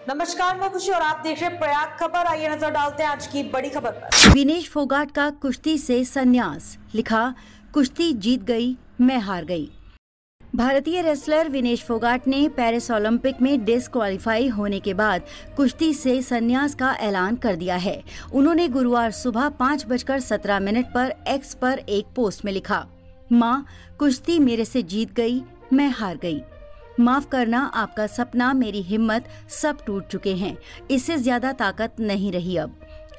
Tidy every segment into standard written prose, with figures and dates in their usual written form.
नमस्कार, मैं खुशी और आप देख रहे हैं प्रयाग खबर। आइए नजर डालते हैं आज की बड़ी खबर पर। विनेश फोगाट का कुश्ती से संन्यास, लिखा कुश्ती जीत गई मैं हार गई। भारतीय रेसलर विनेश फोगाट ने पेरिस ओलंपिक में डिस्क्वालीफाई होने के बाद कुश्ती से संन्यास का ऐलान कर दिया है। उन्होंने गुरुवार सुबह 5:17 पर एक्स पर एक पोस्ट में लिखा, माँ, कुश्ती मेरे से जीत गई, मैं हार गई। माफ करना, आपका सपना, मेरी हिम्मत सब टूट चुके हैं। इससे ज्यादा ताकत नहीं रही अब।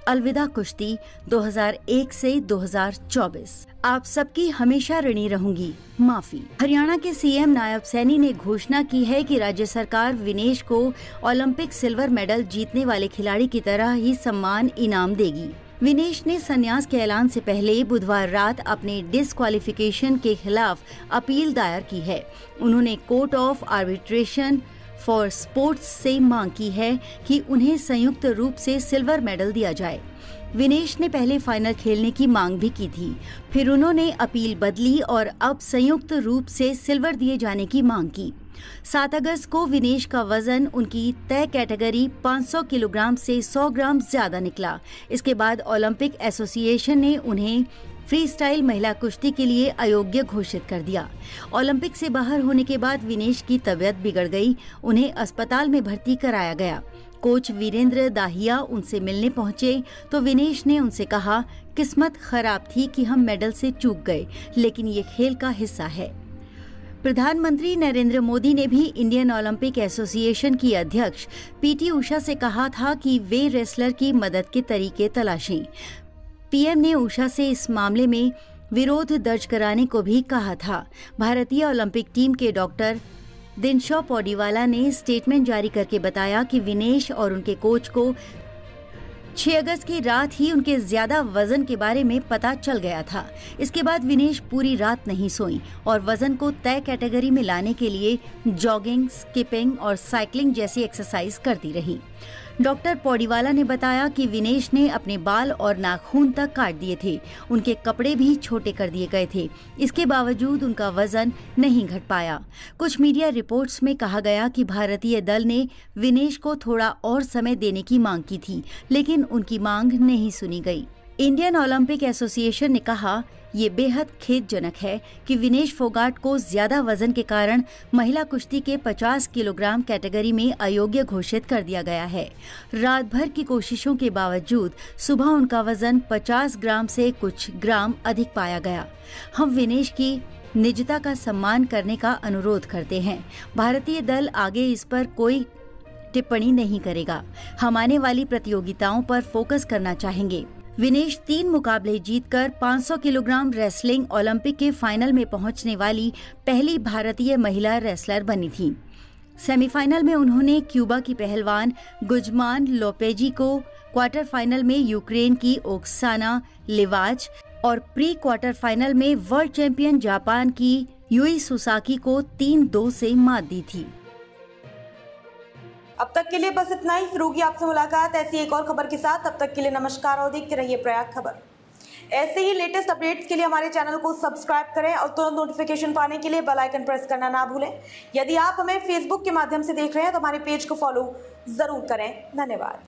अलविदा कुश्ती 2001 से 2024। आप सबकी हमेशा ऋणी रहूंगी, माफी। हरियाणा के सीएम नायब सैनी ने घोषणा की है कि राज्य सरकार विनेश को ओलंपिक सिल्वर मेडल जीतने वाले खिलाड़ी की तरह ही सम्मान इनाम देगी। विनेश ने संन्यास के ऐलान से पहले बुधवार रात अपने डिस्क्वालिफिकेशन के खिलाफ अपील दायर की है। उन्होंने court of arbitration for sports से मांग की है कि उन्हें संयुक्त रूप से सिल्वर मेडल दिया जाए। विनेश ने पहले फाइनल खेलने की मांग भी की थी, फिर उन्होंने अपील बदली और अब संयुक्त रूप से सिल्वर दिए जाने की मांग की। 7 अगस्त को विनेश का वजन उनकी तय कैटेगरी 500 किलोग्राम से 100 ग्राम ज्यादा निकला। इसके बाद ओलंपिक एसोसिएशन ने उन्हें फ्री स्टाइल महिला कुश्ती के लिए अयोग्य घोषित कर दिया। ओलंपिक से बाहर होने के बाद विनेश की तबीयत बिगड़ गई। उन्हें अस्पताल में भर्ती कराया गया। कोच वीरेंद्र दाहिया उनसे मिलने पहुंचे तो विनेश ने उनसे कहा, किस्मत खराब थी कि हम मेडल से चूक गए, लेकिन ये खेल का हिस्सा है। प्रधानमंत्री नरेंद्र मोदी ने भी इंडियन ओलंपिक एसोसिएशन की अध्यक्ष पीटी उषा से कहा था कि वे रेसलर की मदद के तरीके तलाशें। पीएम ने उषा से इस मामले में विरोध दर्ज कराने को भी कहा था। भारतीय ओलंपिक टीम के डॉक्टर दिनशॉ पौडीवाला ने स्टेटमेंट जारी करके बताया कि विनेश और उनके कोच को 6 अगस्त की रात ही उनके ज्यादा वजन के बारे में पता चल गया था। इसके बाद विनेश पूरी रात नहीं सोई और वजन को तय कैटेगरी में लाने के लिए जॉगिंग, स्किपिंग और साइकिलिंग जैसी एक्सरसाइज करती रही। डॉक्टर पौडीवाला ने बताया कि विनेश ने अपने बाल और नाखून तक काट दिए थे। उनके कपड़े भी छोटे कर दिए गए थे। इसके बावजूद उनका वजन नहीं घट पाया। कुछ मीडिया रिपोर्ट्स में कहा गया कि भारतीय दल ने विनेश को थोड़ा और समय देने की मांग की थी, लेकिन उनकी मांग नहीं सुनी गई। इंडियन ओलंपिक एसोसिएशन ने कहा, ये बेहद खेदजनक है कि विनेश फोगाट को ज्यादा वजन के कारण महिला कुश्ती के 50 किलोग्राम कैटेगरी में अयोग्य घोषित कर दिया गया है। रात भर की कोशिशों के बावजूद सुबह उनका वजन 50 ग्राम से कुछ ग्राम अधिक पाया गया। हम विनेश की निजता का सम्मान करने का अनुरोध करते हैं। भारतीय दल आगे इस पर कोई टिप्पणी नहीं करेगा। हम आने वाली प्रतियोगिताओं पर फोकस करना चाहेंगे। विनेश 3 मुकाबले जीतकर 500 किलोग्राम रेसलिंग ओलंपिक के फाइनल में पहुंचने वाली पहली भारतीय महिला रेसलर बनी थी। सेमीफाइनल में उन्होंने क्यूबा की पहलवान गुजमान लोपेजी को, क्वार्टर फाइनल में यूक्रेन की ओक्साना लिवाच और प्री क्वार्टर फाइनल में वर्ल्ड चैंपियन जापान की यूई सुसाकी को 3-2 से मात दी थी। अब तक के लिए बस इतना ही। फिर होगी आपसे मुलाकात ऐसी एक और खबर के साथ। तब तक के लिए नमस्कार और देखते रहिए प्रयाग खबर। ऐसे ही लेटेस्ट अपडेट्स के लिए हमारे चैनल को सब्सक्राइब करें और तुरंत नोटिफिकेशन पाने के लिए बेल आइकन प्रेस करना ना भूलें। यदि आप हमें फेसबुक के माध्यम से देख रहे हैं तो हमारे पेज को फॉलो जरूर करें। धन्यवाद।